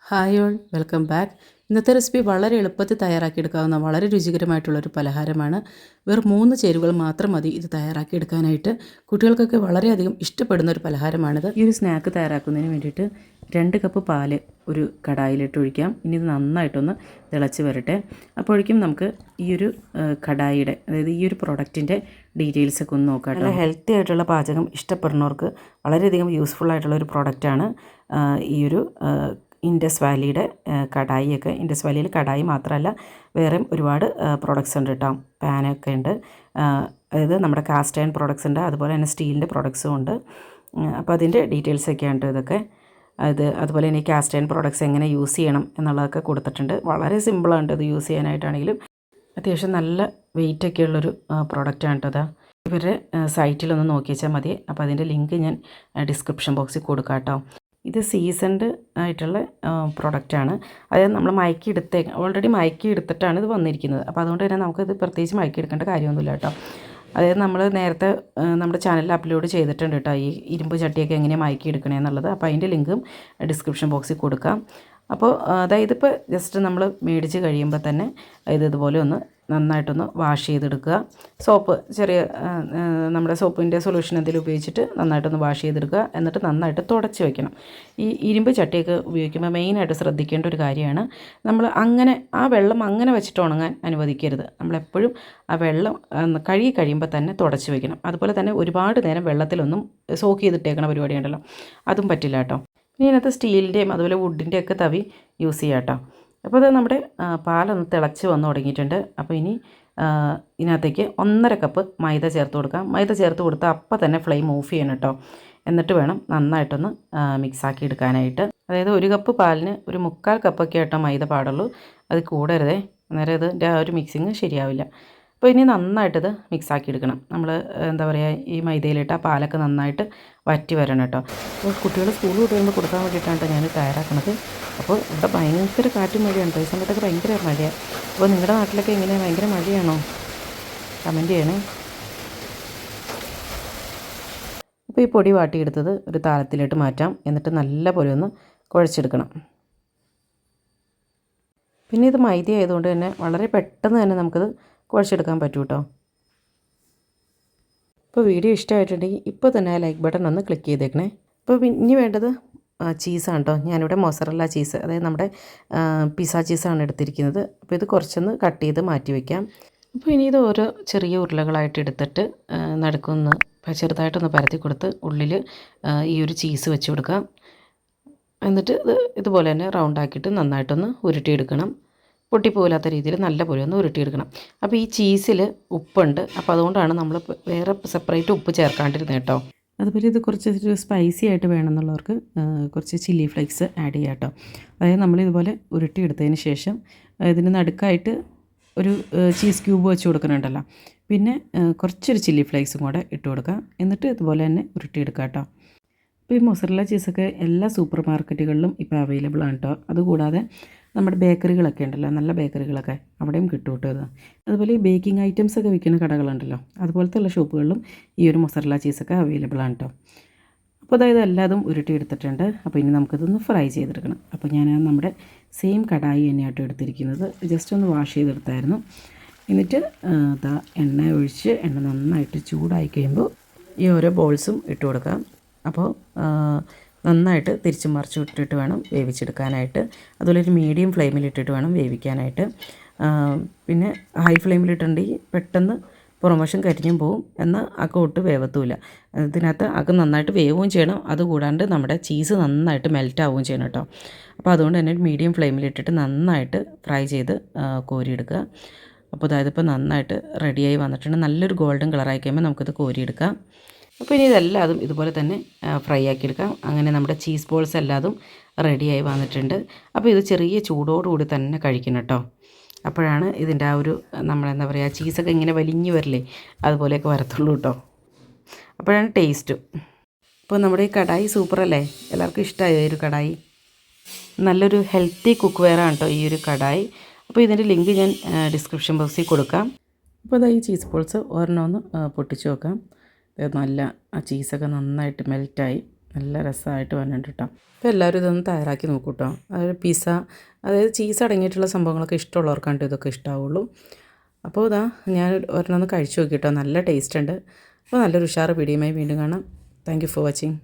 Hi all, welcome back. ഇന്നത്തെ recipe വളരെ എളുപ്പത്തിൽ തയ്യാറാക്കിയെടുക്കാവുന്ന വളരെ രുചികരമായിട്ടുള്ളൊരു പലഹാരമാണ്. വെറും 3 ചേരുവകൾ മാത്രം മതി ഇത് തയ്യാറാക്കിയെടുക്കാനായിട്ട്. കുട്ടികൾക്കൊക്കെ വളരെയധികം ഇഷ്ടപ്പെടുന്ന ഒരു പലഹാരമാണിത്. ഈ ഒരു സ്നാക്ക് തയ്യാറാക്കുന്നതിന് വേണ്ടിയിട്ട് 2 കപ്പ് പാല് ഒരു കടായിലിട്ട് ഒഴിക്കാം. ഇനി ഇത് നന്നായിട്ടൊന്ന് തിളച്ച് വരട്ടെ. അപ്പോഴേക്കും നമുക്ക് ഈ ഒരു കടായിയുടെ, അതായത് ഈ ഒരു പ്രൊഡക്റ്റിൻ്റെ ഡീറ്റെയിൽസൊക്കെ ഒന്ന് നോക്കാം. നല്ല ഹെൽത്തി ആയിട്ടുള്ള പാചകം ഇഷ്ടപ്പെടുന്നവർക്ക് വളരെയധികം യൂസ്ഫുൾ ആയിട്ടുള്ള ഒരു പ്രോഡക്റ്റാണ് ഈ ഒരു ഇൻഡസ് വാലിയുടെ കടായിയൊക്കെ. ഇൻഡസ് വാലിയിൽ കടായി മാത്രമല്ല വേറെയും ഒരുപാട് പ്രോഡക്റ്റ്സ് ഉണ്ട് കേട്ടോ. പാനൊക്കെ ഉണ്ട്, അതായത് നമ്മുടെ കാസ്റ്റ് അയൺ പ്രോഡക്റ്റ്സ് ഉണ്ട്, അതുപോലെ തന്നെ സ്റ്റീലിൻ്റെ പ്രോഡക്റ്റ്സും ഉണ്ട്. അപ്പോൾ അതിൻ്റെ ഡീറ്റെയിൽസൊക്കെയാണ് ഇതൊക്കെ. അതുപോലെ തന്നെ ഈ കാസ്റ്റ് അയൺ പ്രോഡക്റ്റ്സ് എങ്ങനെ യൂസ് ചെയ്യണം എന്നുള്ളതൊക്കെ കൊടുത്തിട്ടുണ്ട്. വളരെ സിമ്പിളാണ് ഇത് യൂസ് ചെയ്യാനായിട്ടാണെങ്കിലും. അത്യാവശ്യം നല്ല വെയിറ്റൊക്കെ ഉള്ളൊരു പ്രോഡക്റ്റാണ് കേട്ടോ. ഇവരുടെ സൈറ്റിലൊന്ന് നോക്കി വെച്ചാൽ മതി. അപ്പോൾ അതിൻ്റെ ലിങ്ക് ഞാൻ ഡിസ്ക്രിപ്ഷൻ ബോക്സിൽ കൊടുക്കാം കേട്ടോ. ഇത് സീസൺഡ് ആയിട്ടുള്ള പ്രൊഡക്റ്റാണ്. അതായത് നമ്മൾ ഓൾറെഡി മയക്കി എടുത്തിട്ടാണ് ഇത് വന്നിരിക്കുന്നത്. അപ്പോൾ അതുകൊണ്ട് തന്നെ നമുക്കിത് പ്രത്യേകിച്ച് മയക്കി എടുക്കേണ്ട കാര്യമൊന്നുമില്ല കേട്ടോ. അതായത് നമ്മൾ നേരത്തെ നമ്മുടെ ചാനലിൽ അപ്ലോഡ് ചെയ്തിട്ടുണ്ട് കേട്ടോ, ഈ ഇരുമ്പ് ചട്ടിയൊക്കെ എങ്ങനെയാണ് മയക്കി എടുക്കണേ എന്നുള്ളത്. അപ്പോൾ അതിൻ്റെ ലിങ്കും ഡിസ്ക്രിപ്ഷൻ ബോക്സിൽ കൊടുക്കാം. അപ്പോൾ അതായത് ഇപ്പോൾ ജസ്റ്റ് നമ്മൾ മേടിച്ച് കഴിയുമ്പോൾ തന്നെ ഇതുപോലെ ഒന്ന് നന്നായിട്ടൊന്ന് വാഷ് ചെയ്തെടുക്കുക. സോപ്പ്, ചെറിയ നമ്മുടെ സോപ്പിൻ്റെ സൊല്യൂഷൻ എന്തെങ്കിലും ഉപയോഗിച്ചിട്ട് നന്നായിട്ടൊന്ന് വാഷ് ചെയ്തെടുക്കുക. എന്നിട്ട് നന്നായിട്ട് തുടച്ച് വയ്ക്കണം. ഈ ഇരുമ്പ് ചട്ടിയൊക്കെ ഉപയോഗിക്കുമ്പോൾ മെയിനായിട്ട് ശ്രദ്ധിക്കേണ്ട ഒരു കാര്യമാണ്, നമ്മൾ ആ വെള്ളം അങ്ങനെ വെച്ചിട്ട് ഉണങ്ങാൻ അനുവദിക്കരുത്. നമ്മളെപ്പോഴും ആ വെള്ളം കഴുകി കഴിയുമ്പോൾ തന്നെ തുടച്ച് വയ്ക്കണം. അതുപോലെ തന്നെ ഒരുപാട് നേരം വെള്ളത്തിലൊന്നും സോക്ക് ചെയ്തിട്ടേക്കണ പരിപാടി ഉണ്ടല്ലോ, അതും പറ്റില്ല കേട്ടോ. ഇനി ഇതിനകത്ത് സ്റ്റീലിൻ്റെയും അതുപോലെ വുഡിൻ്റെയൊക്കെ തവി യൂസ് ചെയ്യാം കേട്ടോ. അപ്പോൾ അത് നമ്മുടെ പാലൊന്ന് തിളച്ച് വന്ന് തുടങ്ങിയിട്ടുണ്ട്. അപ്പോൾ ഇനി ഇതിനകത്തേക്ക് 1.5 കപ്പ് മൈദ ചേർത്ത് കൊടുക്കാം. മൈദ ചേർത്ത് കൊടുത്താൽ അപ്പം തന്നെ ഫ്ലെയിം ഓഫ് ചെയ്യണം കേട്ടോ. എന്നിട്ട് വേണം നന്നായിട്ടൊന്ന് മിക്സാക്കി എടുക്കാനായിട്ട്. അതായത് 1 കപ്പ് പാലിന് ഒരു 3/4 കപ്പൊക്കെ ആയിട്ടോ മൈദ പാടുള്ളൂ. അത് കൂടരുതേ, അന്നേരം ഇതിൻ്റെ ആ ഒരു മിക്സിങ് ശരിയാവില്ല. അപ്പോൾ ഇനി നന്നായിട്ടിത് മിക്സാക്കി എടുക്കണം. നമ്മൾ എന്താ പറയുക, ഈ മൈദയിലിട്ട് ആ പാലൊക്കെ നന്നായിട്ട് വറ്റി വരണം കേട്ടോ. അപ്പോൾ കുട്ടികൾ സ്കൂളിൽ വിട്ട് വരുമ്പോൾ കൊടുക്കാൻ വേണ്ടിയിട്ടാണ് ഞാൻ തയ്യാറാക്കുന്നത്. അപ്പോൾ ഇവിടെ ഭയങ്കര കാറ്റും മഴയാണ്. ഈ സമയത്തൊക്കെ ഭയങ്കര മഴയാണ്. അപ്പോൾ നിങ്ങളുടെ നാട്ടിലൊക്കെ എങ്ങനെയാണ്, ഭയങ്കര മഴയാണോ? കമൻറ്റ് ചെയ്യണേ. അപ്പോൾ ഈ പൊടി വാട്ടിയെടുത്തത് ഒരു താളത്തിലിട്ട് മാറ്റാം. എന്നിട്ട് നല്ല പോലെ ഒന്ന് കുഴച്ചെടുക്കണം. പിന്നെ ഇത് മൈദ ആയതുകൊണ്ട് തന്നെ വളരെ പെട്ടെന്ന് തന്നെ നമുക്കത് കുഴച്ചെടുക്കാൻ പറ്റും കേട്ടോ. ഇപ്പോൾ വീഡിയോ ഇഷ്ടമായിട്ടുണ്ടെങ്കിൽ ഇപ്പോൾ തന്നെ ആ ലൈക്ക് ബട്ടൺ ഒന്ന് ക്ലിക്ക് ചെയ്തേക്കണേ. ഇപ്പോൾ ഇനി വേണ്ടത് ചീസാണ് കേട്ടോ. ഞാനിവിടെ മൊസറല്ല ചീസ്, അതായത് നമ്മുടെ പിസ്സ ചീസാണ് എടുത്തിരിക്കുന്നത്. അപ്പോൾ ഇത് കുറച്ചൊന്ന് കട്ട് ചെയ്ത് മാറ്റി വയ്ക്കാം. അപ്പോൾ ഇനി ഇത് ഓരോ ചെറിയ ഉരുളകളായിട്ട് എടുത്തിട്ട് നടുക്കൊന്ന് ചെറുതായിട്ടൊന്ന് പരത്തി കൊടുത്ത് ഉള്ളിൽ ഈ ഒരു ചീസ് വെച്ച് കൊടുക്കാം. എന്നിട്ട് ഇതുപോലെ തന്നെ റൗണ്ടാക്കിയിട്ട് നന്നായിട്ടൊന്ന് ഉരുട്ടിയെടുക്കണം. പൊട്ടിപ്പോലാത്ത രീതിയിൽ നല്ല പോലെ ഒന്ന് ഉരുട്ടിയെടുക്കണം. അപ്പോൾ ഈ ചീസിൽ ഉപ്പുണ്ട്. അപ്പോൾ അതുകൊണ്ടാണ് നമ്മൾ വേറെ സെപ്പറേറ്റ് ഉപ്പ് ചേർക്കാണ്ടിരുന്നത് കേട്ടോ. അതുപോലെ ഇത് കുറച്ച് സ്പൈസി ആയിട്ട് വേണമെന്നുള്ളവർക്ക് കുറച്ച് ചില്ലി ഫ്ലേക്സ് ആഡ് ചെയ്യാം കേട്ടോ. അതായത് നമ്മളിതുപോലെ ഉരുട്ടിയെടുത്തതിന് ശേഷം ഇതിന് നടുക്കായിട്ട് ഒരു ചീസ് ക്യൂബ് വെച്ച് കൊടുക്കുന്നുണ്ടല്ലോ, പിന്നെ കുറച്ചൊരു ചില്ലി ഫ്ലേക്സും കൂടെ ഇട്ട് കൊടുക്കാം. എന്നിട്ട് ഇതുപോലെ തന്നെ ഉരുട്ടിയെടുക്കാം കേട്ടോ. ഇപ്പോൾ ഈ മൊസറല്ല ചീസൊക്കെ എല്ലാ സൂപ്പർ മാർക്കറ്റുകളിലും ഇപ്പോൾ അവൈലബിൾ ആണ് കേട്ടോ. അതുകൂടാതെ നമ്മുടെ ബേക്കറികളൊക്കെ ഉണ്ടല്ലോ, നല്ല ബേക്കറികളൊക്കെ അവിടെയും കിട്ടും കേട്ടോ ഇത്. അതുപോലെ ഈ ബേക്കിംഗ് ഐറ്റംസ് ഒക്കെ വിൽക്കുന്ന കടകളുണ്ടല്ലോ, അതുപോലത്തെ ഉള്ള ഷോപ്പുകളിലും ഈ ഒരു മൊസറല്ല ചീസൊക്കെ അവൈലബിൾ ആണ് കേട്ടോ. അപ്പോൾ അതായത് എല്ലാതും ഉരുട്ടിയെടുത്തിട്ടുണ്ട്. അപ്പോൾ ഇനി നമുക്കിതൊന്ന് ഫ്രൈ ചെയ്തെടുക്കണം. അപ്പോൾ ഞാൻ നമ്മുടെ സെയിം കടായി തന്നെയാട്ടോ എടുത്തിരിക്കുന്നത്. ജസ്റ്റ് ഒന്ന് വാഷ് ചെയ്തെടുത്തായിരുന്നു. എന്നിട്ട് എണ്ണ ഒഴിച്ച് എണ്ണ നന്നായിട്ട് ചൂടായി കഴിയുമ്പോൾ ഈ ഓരോ ബോൾസും ഇട്ട് കൊടുക്കാം. അപ്പോൾ നന്നായിട്ട് തിരിച്ചും മറിച്ച് ഇട്ടിട്ട് വേണം വേവിച്ചെടുക്കാനായിട്ട്. അതുപോലെ ഒരു മീഡിയം ഫ്ലെയിമിലിട്ടിട്ട് വേണം വേവിക്കാനായിട്ട്. പിന്നെ ഹൈ ഫ്ലെയിമിലിട്ടുണ്ടെങ്കിൽ പെട്ടെന്ന് പുറംവശം കരിഞ്ഞും പോവും, എന്നാൽ അകം ഒട്ട് വേവത്തുമില്ല. ഇതിനകത്ത് അകം നന്നായിട്ട് വേവുകയും ചെയ്യണം. അതുകൂടാണ്ട് നമ്മുടെ ചീസ് നന്നായിട്ട് മെൽറ്റ് ആവുകയും ചെയ്യണം കേട്ടോ. അപ്പോൾ അതുകൊണ്ട് തന്നെ മീഡിയം ഫ്ലെയിമിലിട്ടിട്ട് നന്നായിട്ട് ഫ്രൈ ചെയ്ത് കോരിയെടുക്കുക. അപ്പോൾ അതായത് ഇപ്പോൾ നന്നായിട്ട് റെഡിയായി വന്നിട്ടുണ്ട്. നല്ലൊരു ഗോൾഡൻ കളറായി കഴിയുമ്പോൾ നമുക്കിത് കോരിയെടുക്കാം. അപ്പോൾ ഇനി ഇതെല്ലാതും ഇതുപോലെ തന്നെ ഫ്രൈ ആക്കിയെടുക്കാം. അങ്ങനെ നമ്മുടെ ചീസ് ബോൾസ് എല്ലാതും റെഡിയായി വന്നിട്ടുണ്ട്. അപ്പോൾ ഇത് ചെറിയ ചൂടോടുകൂടി തന്നെ കഴിക്കണം കേട്ടോ. അപ്പോഴാണ് ഇതിൻ്റെ ആ ഒരു നമ്മളെന്താ പറയുക, ചീസൊക്കെ ഇങ്ങനെ വലിഞ്ഞ് വരില്ലേ, അതുപോലെയൊക്കെ വരത്തുള്ളൂ കേട്ടോ. അപ്പോഴാണ് ടേസ്റ്റും. അപ്പോൾ നമ്മുടെ ഈ കടായി സൂപ്പറല്ലേ, എല്ലാവർക്കും ഇഷ്ടമായി ഈ ഒരു കടായി. നല്ലൊരു ഹെൽത്തി കുക്ക് വെയറാണ് കേട്ടോ ഈ ഒരു കടായി. അപ്പോൾ ഇതിൻ്റെ ലിങ്ക് ഞാൻ ഡിസ്ക്രിപ്ഷൻ ബോക്സിൽ കൊടുക്കാം. അപ്പോൾ അതാ ഈ ചീസ് ബോൾസ് ഒരെണ്ണം ഒന്ന് പൊട്ടിച്ച് നോക്കാം. നല്ല ആ ചീസൊക്കെ നന്നായിട്ട് മെൽറ്റായി നല്ല രസമായിട്ട് വന്നിട്ടുണ്ട് കേട്ടോ. അപ്പോൾ എല്ലാവരും ഇതൊന്ന് തയ്യാറാക്കി നോക്കൂ കേട്ടോ. അതായത് പിസ്സ, അതായത് ചീസ് അടങ്ങിയിട്ടുള്ള സംഭവങ്ങളൊക്കെ ഇഷ്ടമുള്ളവർക്കാണ് ഇതൊക്കെ ഇഷ്ടമാവുള്ളൂ. അപ്പോൾ ഇതാ ഞാൻ ഒരെണ്ണം ഒന്ന് കഴിച്ചു നോക്കി കേട്ടോ. നല്ല ടേസ്റ്റ് ഉണ്ട്. അപ്പോൾ നല്ലൊരു ഉഷാറ് വീഡിയോയുമായി വീണ്ടും കാണാം. Thank you for watching.